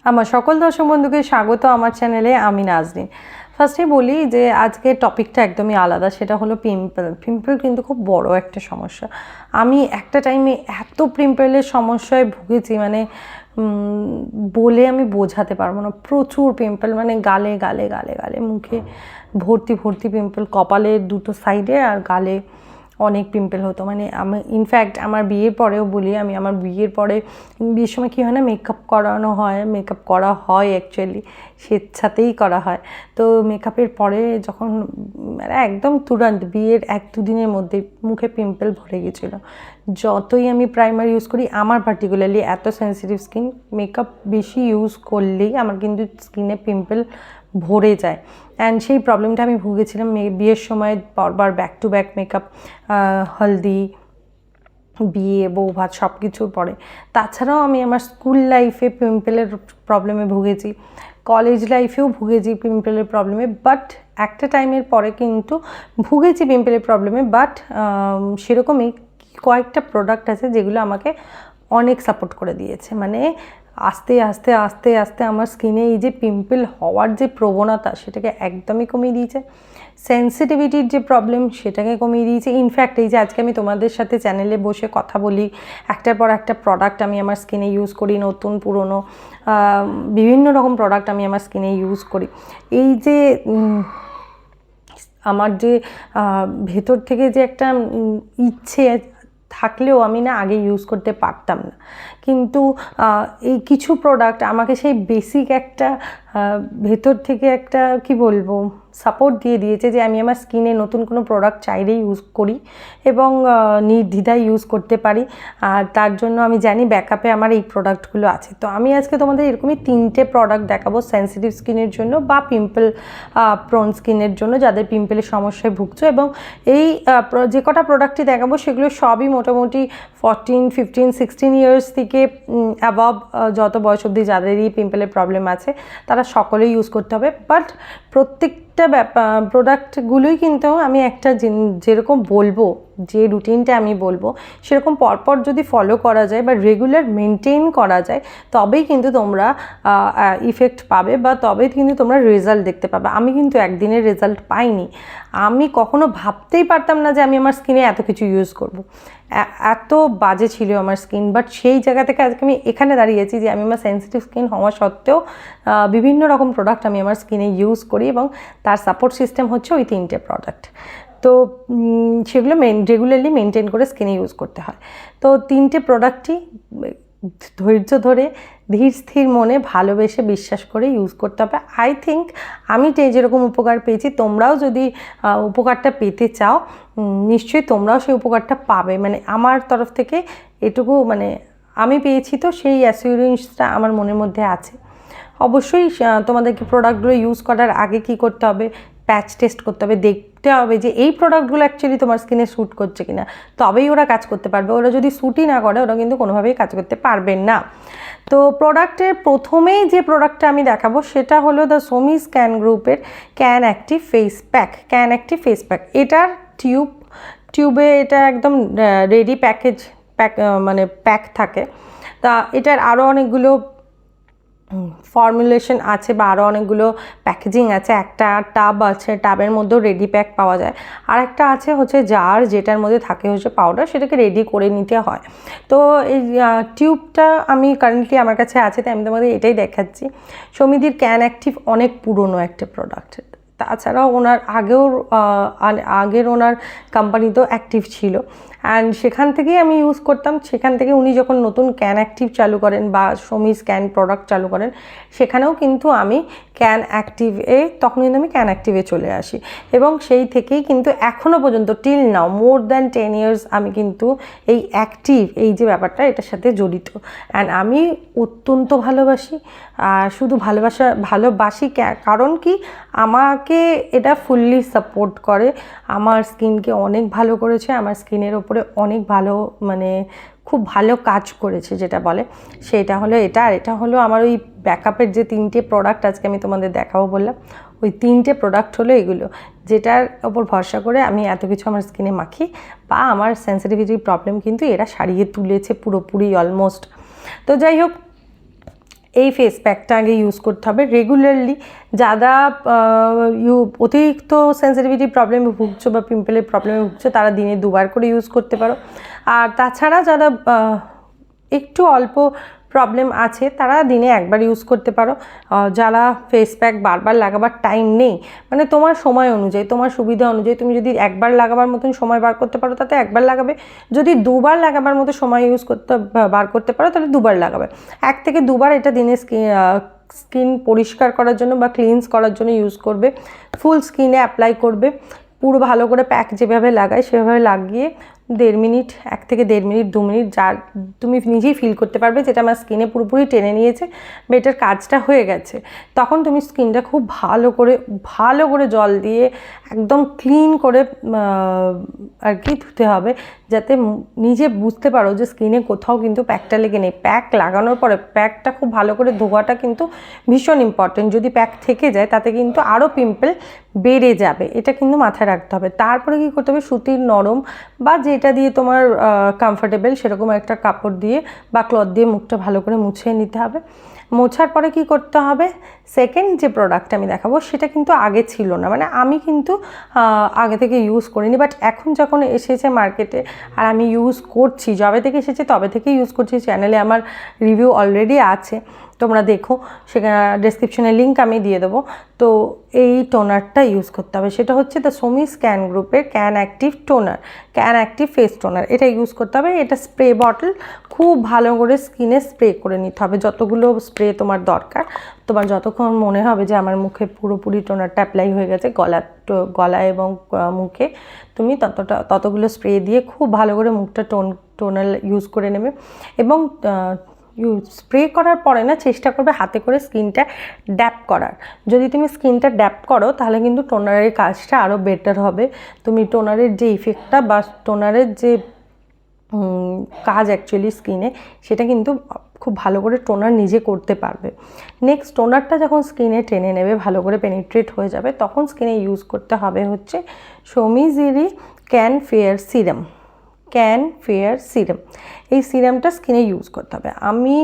আমার সকল দর্শক বন্ধুকে স্বাগত আমার চ্যানেলে। আমি নাজনীন। ফার্স্টে বলি যে আজকে টপিকটা একদমই আলাদা, সেটা হলো পিম্পল কিন্তু খুব বড় একটা সমস্যা। আমি একটা টাইমে এত পিম্পলের সমস্যায় ভুগেছি, মানে বলে আমি বোঝাতে পারবো না। প্রচুর পিম্পল, মানে গালে গালে গালে গালে মুখে ভর্তি ভর্তি পিম্পল, কপালের দুটো সাইডে আর গালে অনেক পিম্পল হতো। মানে আমি ইনফ্যাক্ট আমার বিয়ের পরেও বলি, আমি আমার বিয়ের সময় কী হয় না, মেকআপ করানো হয়, মেকআপ করা হয় অ্যাকচুয়ালি স্বেচ্ছাতেই করা হয়। তো মেকআপের পরে যখন একদম তুরন্ত বিয়ের 1-2 দিনের মধ্যে মুখে পিম্পল ভরে গেছিলো। যতই আমি প্রাইমার ইউজ করি, আমার পার্টিকুলারলি এত সেন্সিটিভ স্কিন, মেকআপ বেশি ইউজ করলেই আমার কিন্তু স্কিনে পিম্পল ভরে যায়। অ্যান্ড সেই প্রবলেমটা আমি ভুগেছিলাম বিয়ের সময় বারবার ব্যাক টু ব্যাক মেকআপ, হলদি, বিয়ে, বৌভাত সব কিছুর পরে। তাছাড়াও আমি আমার স্কুল লাইফে পিম্পলের প্রবলেমে ভুগেছি, কলেজ লাইফেও ভুগেছি পিম্পলের প্রবলেমে। বাট একটা টাইমের পরে কিন্তু ভুগেছি পিম্পলের প্রবলেমে, বাট সেরকমই কয়েকটা প্রোডাক্ট আছে যেগুলো আমাকে অনেক সাপোর্ট করে দিয়েছে। মানে আস্তে আস্তে আস্তে আস্তে আমার স্কিনে এই যে পিম্পল হওয়ার যে প্রবণতা, সেটাকে একদমই কমিয়ে দিয়েছে। সেন্সিটিভিটির যে প্রবলেম, সেটাকে কমিয়ে দিয়েছে। ইনফ্যাক্ট এই যে আজকে আমি তোমাদের সাথে চ্যানেলে বসে কথা বলি, একটার পর একটা প্রোডাক্ট আমি আমার স্কিনে ইউজ করি, নতুন পুরনো বিভিন্ন রকম প্রোডাক্ট আমি আমার স্কিনে ইউজ করি। এই যে আমার যে ভেতর থেকে যে একটা ইচ্ছে থাকলেও আমি না আগে ইউজ করতে পারতাম না, কিন্তু এই কিছু প্রোডাক্ট আমাকে সেই বেসিক একটা ভেতর থেকে একটা কি বলবো সাপোর্ট দিয়ে দিয়েছে যে আমি আমার স্কিনে নতুন কোনো প্রোডাক্ট চাইলেই ইউজ করি এবং নির্দ্বিধায় ইউজ করতে পারি। আর তার জন্য আমি জানি ব্যাকআপে আমার এই প্রোডাক্টগুলো আছে। তো আমি আজকে তোমাদের এরকমই 3টে প্রোডাক্ট দেখাবো সেন্সিটিভ স্কিনের জন্য বা পিম্পল প্রোন স্কিনের জন্য, যাদের পিম্পলের সমস্যায় ভুগছো। এবং এই যে কটা প্রোডাক্টই দেখাবো সেগুলো সবই মোটামুটি 14, 15, 16 ইয়ার্স থেকে অ্যাবভ যত বয়স অবধি যাদেরই পিম্পলের প্রবলেম আছে তারা সকলেই ইউজ করতে হবে। বাট প্রত্যেকটা প্রোডাক্টগুলোই কিন্তু আমি একটা যেরকম বলবো, যে রুটিনটা আমি বলবো সেরকম পরপর যদি ফলো করা যায় বা রেগুলার মেনটেন করা যায়, তবেই কিন্তু তোমরা ইফেক্ট পাবে বা তবেই কিন্তু তোমরা রেজাল্ট দেখতে পাবে। আমি কিন্তু একদিনের রেজাল্ট পাইনি। আমি কখনো ভাবতেই পারতাম না যে আমি আমার স্কিনে এত কিছু ইউজ করব। এত বাজে ছিল আমার স্কিন, বাট সেই জায়গা থেকে আজকে আমি এখানে দাঁড়িয়েছি যে আমি আমার সেন্সিটিভ স্কিন হওয়া সত্ত্বেও বিভিন্ন রকম প্রোডাক্ট আমি আমার স্কিনে ইউজ করি এবং তার সাপোর্ট সিস্টেম হচ্ছে ওই 3টে প্রোডাক্ট। তো সেগুলো রেগুলারলি মেনটেন করে স্কিনে ইউজ করতে হয়। তো 3টে প্রোডাক্টই ধৈর্য ধরে ধীর স্থির মনে ভালোবেসে বিশ্বাস করে ইউজ করতে হবে। আই থিঙ্ক আমি যেরকম উপকার পেয়েছি, তোমরাও যদি উপকারটা পেতে চাও নিশ্চয়ই তোমরাও সেই উপকারটা পাবে। মানে আমার তরফ থেকে এটুকু মানে আমি পেয়েছি, তো সেই অ্যাসিউরেন্সটা আমার মনের মধ্যে আছে। অবশ্যই তোমাদেরকে প্রোডাক্টগুলো ইউজ করার আগে কি করতে হবে, প্যাচ টেস্ট করতে হবে, দেখতে হবে যে এই প্রোডাক্টগুলো অ্যাকচুয়ালি তোমার স্কিনে শ্যুট করছে কিনা, তবেই ওরা কাজ করতে পারবে। ওরা যদি শ্যুটই না করে, ওরা কিন্তু কোনোভাবেই কাজ করতে পারবে না। তো প্রোডাক্টের প্রথমেই যে প্রোডাক্টটা আমি দেখাবো সেটা হলো দ্য সোমি স্ক্যান গ্রুপের ক্যান অ্যাক্টিভ ফেস প্যাক। এটার টিউবে এটা একদম রেডি মানে প্যাক থাকে। তা এটার আরও অনেকগুলো ফর্মুলেশন আছে বা আরও অনেকগুলো প্যাকেজিং আছে। একটা টাব আছে, টাবের মধ্যেও রেডি প্যাক পাওয়া যায়। আর একটা আছে হচ্ছে জার, যেটার মধ্যে থাকে হচ্ছে পাউডার, সেটাকে রেডি করে নিতে হয়। তো এই টিউবটা আমি কারেন্টলি আমার কাছে আছে, তাই আমি তোমাদের এটাই দেখাচ্ছি। সমিদির ক্যান অ্যাক্টিভ অনেক পুরনো একটা প্রোডাক্ট। তাছাড়াও ওনার আগের ওনার কোম্পানিতেও অ্যাক্টিভ ছিল, অ্যান্ড সেখান থেকেই আমি ইউজ করতাম। সেখান থেকে উনি যখন নতুন ক্যান অ্যাক্টিভ চালু করেন বা সোমি স্ক্যান প্রোডাক্ট চালু করেন, সেখানেও কিন্তু আমি তখন কিন্তু আমি ক্যান অ্যাক্টিভে চলে আসি এবং সেই থেকেই কিন্তু এখনও পর্যন্ত till now more than 10 years আমি কিন্তু এই যে ব্যাপারটা এটার সাথে জড়িত। অ্যান্ড আমি অত্যন্ত ভালোবাসি। শুধু ভালোবাসি কারণ কি, আমাকে এটা ফুললি সাপোর্ট করে, আমার স্কিনকে অনেক ভালো করেছে, আমার স্কিনের ওপরে অনেক ভালো মানে খুব ভালো কাজ করেছে যেটা বলে, সেটা হলো এটা। আর এটা হলো আমার ওই ব্যাকআপের যে 3টে প্রোডাক্ট আজকে আমি তোমাদের দেখাবো বললাম, ওই 3টে প্রোডাক্ট হলো এগুলো, যেটার ওপর ভরসা করে আমি এত কিছু আমার স্কিনে মাখি বা আমার সেন্সিটিভিটির প্রবলেম কিন্তু এরা সারিয়ে তুলেছে পুরোপুরি অলমোস্ট। তো যাই হোক, এই ফেস প্যাকটা আগে ইউজ করতে হবে রেগুলারলি। যারা অতিরিক্ত সেন্সিটিভিটি প্রবলেমে ভুগছো বা পিম্পলের প্রবলেমে ভুগছো তারা দিনে 2 বার করে ইউজ করতে পারো। আর তাছাড়া যারা একটু অল্প প্রবলেম আছে তারা দিনে 1 বার ইউজ করতে পারো। যারা ফেস প্যাক বারবার লাগাবার টাইম নেই, মানে তোমার সময় অনুযায়ী, তোমার সুবিধা অনুযায়ী, তুমি যদি 1 বার লাগাবার মতন সময় বার করতে পারো তাতে 1 বার লাগাবে। যদি 2 বার লাগাবার মতো সময় বার করতে পারো তাহলে 2 বার লাগাবে। 1 থেকে 2 বার এটা দিনে স্কিন পরিষ্কার করার জন্য বা ক্লিনস করার জন্য ইউজ করবে। ফুল স্কিনে অ্যাপ্লাই করবে, পুরো ভালো করে প্যাক যেভাবে লাগায় সেভাবে লাগিয়ে 1.5 মিনিট, 1 থেকে 1.5 মিনিট 2 মিনিট যা তুমি নিজেই ফিল করতে পারবে যেটা আমার স্কিনে পুরোপুরি টেনে নিয়েছে বা এটার কাজটা হয়ে গেছে। তখন তুমি স্কিনটা খুব ভালো করে জল দিয়ে একদম ক্লিন করে আর কি ধুতে হবে, যাতে নিজে বুঝতে পারো যে স্কিনে কোথাও কিন্তু প্যাকটা লেগে নেই। প্যাক লাগানোর পরে প্যাকটা খুব ভালো করে ধোয়াটা কিন্তু ভীষণ ইম্পর্টেন্ট। যদি প্যাক থেকে যায় তাতে কিন্তু আরও পিম্পল বেড়ে যাবে, এটা কিন্তু মাথায় রাখতে হবে। তারপরে কী করতে হবে, সুতির নরম বা যেটা দিয়ে তোমার কমফোর্টেবল সেরকম একটা কাপড় দিয়ে বা ক্লথ দিয়ে মুখটা ভালো করে মুছিয়ে নিতে হবে। মোছার পরে কি করতে হবে, সেকেন্ড যে প্রোডাক্ট আমি দেখাবো সেটা কিন্তু আগে ছিল না, মানে আমি কিন্তু আগে থেকে ইউজ করিনি, বাট এখন যখন এসেছে মার্কেটে আর আমি ইউজ করছি, যবে থেকে এসেছে তবে থেকে ইউজ করছি। চ্যানেলে আমার রিভিউ অলরেডি আছে, তোমরা দেখো, সেখানে ডেসক্রিপশনে লিঙ্ক আমি দিয়ে দেবো। তো এই টোনারটা ইউজ করতে হবে, সেটা হচ্ছে দ্য সোমিস ক্যান গ্রুপের can active toner, can active face toner. এটা ইউজ করতে হবে। এটা স্প্রে বটল, খুব ভালো করে স্কিনে স্প্রে করে নিতে হবে, যতগুলো স্প্রে তোমার দরকার। তোমার যতক্ষণ মনে হবে যে আমার মুখে পুরোপুরি টোনারটা অ্যাপ্লাই হয়ে গেছে, গলায় এবং মুখে, তুমি ততগুলো স্প্রে দিয়ে খুব ভালো করে মুখটা টোনার ইউজ করে নেবে। এবং স্প্রে করার পরে না চেষ্টা করবে হাতে করে স্কিনটা ড্যাপ করার। যদি তুমি স্কিনটা ড্যাপ করো তাহলে কিন্তু টোনারের কাজটা আরও বেটার হবে। তুমি টোনারের যে ইফেক্টটা বা টোনারের যে কাজ অ্যাকচুয়ালি স্কিনে, সেটা কিন্তু খুব ভালো করে টোনার নিজে করতে পারবে। নেক্সট, টোনারটা যখন স্কিনে টেনে নেবে, ভালো করে পেনিট্রেট হয়ে যাবে, তখন স্কিনে ইউজ করতে হবে হচ্ছে সোমিজেরি can fair serum. Can fair serum, এই সিরামটা স্কিনে ইউজ করতে হবে। আমি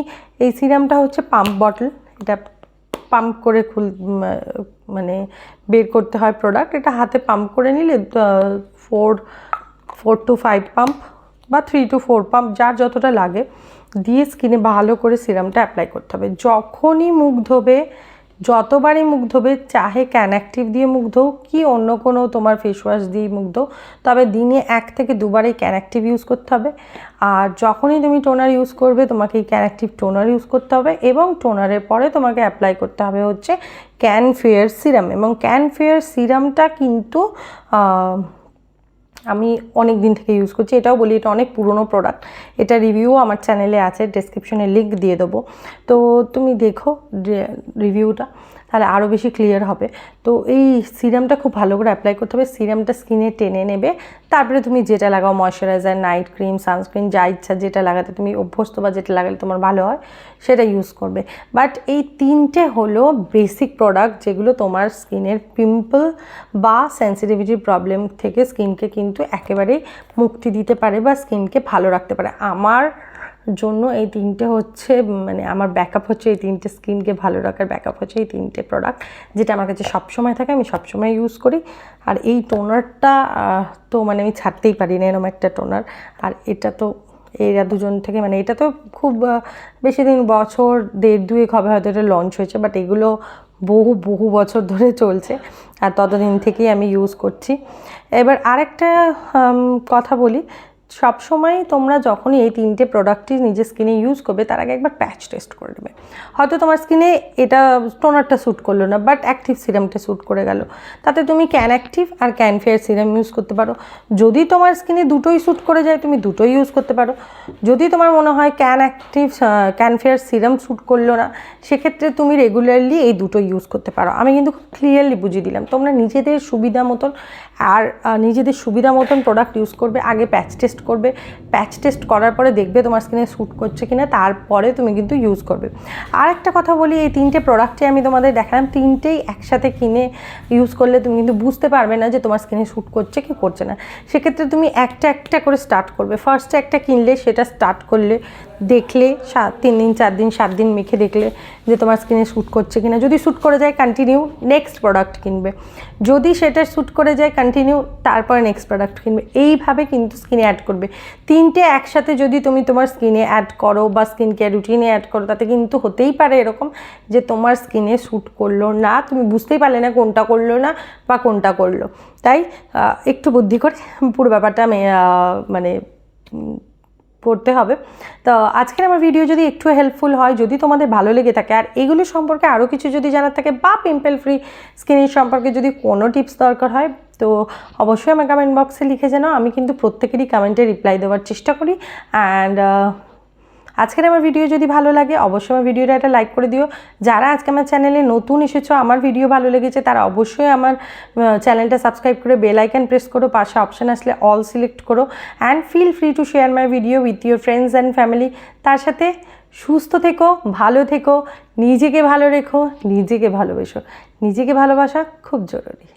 এই সিরামটা হচ্ছে পাম্প বটল, এটা পাম্প করে মানে বের করতে হয় প্রোডাক্ট। এটা হাতে পাম্প করে নিলে 4 to 5 পাম্প বা 3 to 4 পাম্প, যার যতটা লাগে, দিয়ে স্কিনে ভালো করে সিরামটা অ্যাপ্লাই করতে হবে। যখনই মুখ ধোবে, যতবারই মুখ ধোবে, চাহে ক্যান অ্যাক্টিভ দিয়ে মুখ ধো কি অন্য কোনো তোমার ফেস ওয়াশ দিয়ে মুখ ধো, তবে দিনে 1 থেকে 2 বারই ক্যান অ্যাক্টিভ ইউজ করতে হবে। আর যখনই তুমি টোনার ইউজ করবে তোমাকে এই ক্যান অ্যাক্টিভ টোনার ইউজ করতে হবে, এবং টোনারের পরে তোমাকে অ্যাপ্লাই করতে হবে হচ্ছে ক্যান ফেয়ার সিরাম। এবং ক্যান ফেয়ার সিরামটা কিন্তু আমি অনেক দিন থেকে ইউজ করছি, এটাও বলি এটা অনেক পুরনো প্রোডাক্ট। এটা রিভিউ আমার চ্যানেলে আছে, ডেসক্রিপশনে লিঙ্ক দিয়ে দেবো, তো তুমি দেখো রিভিউটা, তাহলে আরও বেশি ক্লিয়ার হবে। তো এই সিরামটা খুব ভালো করে অ্যাপ্লাই করতে হবে। সিরামটা স্কিনে টেনে নেবে, তারপরে তুমি যেটা লাগাও, ময়শ্চারাইজার, নাইট ক্রিম, সানস্ক্রিন, যা ইচ্ছা যেটা লাগাতে তুমি অভ্যস্ত বা যেটা লাগালে তোমার ভালো হয় সেটা ইউজ করবে। বাট এই 3টে হলো বেসিক প্রোডাক্ট যেগুলো তোমার স্কিনের পিম্পল বা সেন্সিটিভিটি প্রবলেম থেকে স্কিনকে কিন্তু একেবারেই মুক্তি দিতে পারে বা স্কিনকে ভালো রাখতে পারে। আমার জন্য এই 3টে হচ্ছে, মানে আমার ব্যাকআপ হচ্ছে এই 3টে, স্কিনকে ভালো রাখার ব্যাকআপ হচ্ছে এই 3টে প্রোডাক্ট, যেটা আমার কাছে সবসময় থাকে, আমি সবসময় ইউজ করি। আর এই টোনারটা তো মানে আমি ছাড়তেই পারি না, এরকম একটা টোনার। আর এটা তো এরা দুজন থেকে, মানে এটা তো খুব বেশি দিন, বছর 1.5-2 হবে হয়তো এটা লঞ্চ হয়েছে, বাট এগুলো বহু বছর ধরে চলছে, আর ততদিন থেকেই আমি ইউজ করছি। এবার আরেকটা কথা বলি, সবসময় তোমরা যখনই এই 3টে প্রোডাক্টই নিজের স্কিনে ইউজ করবে তার আগে একবার প্যাচ টেস্ট করে নেবে। হয়তো তোমার স্কিনে এটা টোনারটা শ্যুট করলো না, বাট অ্যাক্টিভ সিরামটা শ্যুট করে গেল, তাতে তুমি ক্যান অ্যাক্টিভ আর ক্যান ফেয়ার সিরাম ইউজ করতে পারো। যদি তোমার স্কিনে দুটোই শ্যুট করে যায় তুমি দুটোই ইউজ করতে পারো। যদি তোমার মনে হয় ক্যান ফেয়ার সিরাম শ্যুট করলো না, সেক্ষেত্রে তুমি রেগুলারলি এই দুটো ইউজ করতে পারো। আমি কিন্তু খুব ক্লিয়ারলি বুঝিয়ে দিলাম, তোমরা নিজেদের সুবিধা মতন প্রোডাক্ট ইউজ করবে। আগে প্যাচ টেস্ট করবে, প্যাচ টেস্ট করার পরে দেখবে তোমার স্কিনে শ্যুট করছে কিনা, তারপরে তুমি কিন্তু ইউজ করবে। আর একটা কথা বলি, এই 3টে প্রোডাক্টই আমি তোমাদের দেখালাম, 3টেই একসাথে কিনে ইউজ করলে তুমি কিন্তু বুঝতে পারবে না যে তোমার স্কিনে শ্যুট করছে কি করছে না। সেক্ষেত্রে তুমি একটা করে স্টার্ট করবে। ফার্স্টে একটা কিনলে, সেটা স্টার্ট করলে, দেখলে 3 দিন 4 দিন 7 দিন মেখে দেখলে যে তোমার স্কিনে শ্যুট করছে কিনা। যদি শ্যুট করে যায় কন্টিনিউ, নেক্সট প্রোডাক্ট কিনবে। যদি সেটা শ্যুট করে যায় কন্টিনিউ, তারপরে নেক্সট প্রোডাক্ট কিনবে। এইভাবে কিন্তু স্কিনে অ্যাড করবে। তিনটে একসাথে যদি তুমি তোমার স্কিনে অ্যাড করো বা স্কিন কেয়ার রুটিনে অ্যাড করো, তাতে কিন্তু হতেই পারে এরকম যে তোমার স্কিনে শ্যুট করলো না, তুমি বুঝতেই পারলে না কোনটা করলো না বা কোনটা করলো। তাই একটু বুদ্ধি করে পুরো ব্যাপারটা মানে করতে হবে। তো আজকের আমার ভিডিও যদি একটু হেল্পফুল হয়, যদি তোমাদের ভালো লেগে থাকে, আর এগুলো সম্পর্কে আরও কিছু যদি জানার থাকে বা পিম্পল ফ্রি স্কিনের সম্পর্কে যদি কোনো টিপস দরকার হয়, তো অবশ্যই আমার কমেন্ট বক্সে লিখে জানাও। আমি কিন্তু প্রত্যেকেরই কমেন্টে রিপ্লাই দেওয়ার চেষ্টা করি। অ্যান্ড আজকের আমার ভিডিও যদি ভালো লাগে, অবশ্যই আমার ভিডিওটা একটা লাইক করে দিও। যারা আজকে আমার চ্যানেলে নতুন এসেছো, আমার ভিডিও ভালো লেগেছে, তারা অবশ্যই আমার চ্যানেলটা সাবস্ক্রাইব করে বেল আইকন প্রেস করো, পাশে অপশান আসলে অল সিলেক্ট করো। And feel free to share my video with your friends and family. তার সাথে সুস্থ থেকো, ভালো থেকো, নিজেকে ভালো রেখো, নিজেকে ভালোবেসো। নিজেকে ভালোবাসা খুব জরুরি।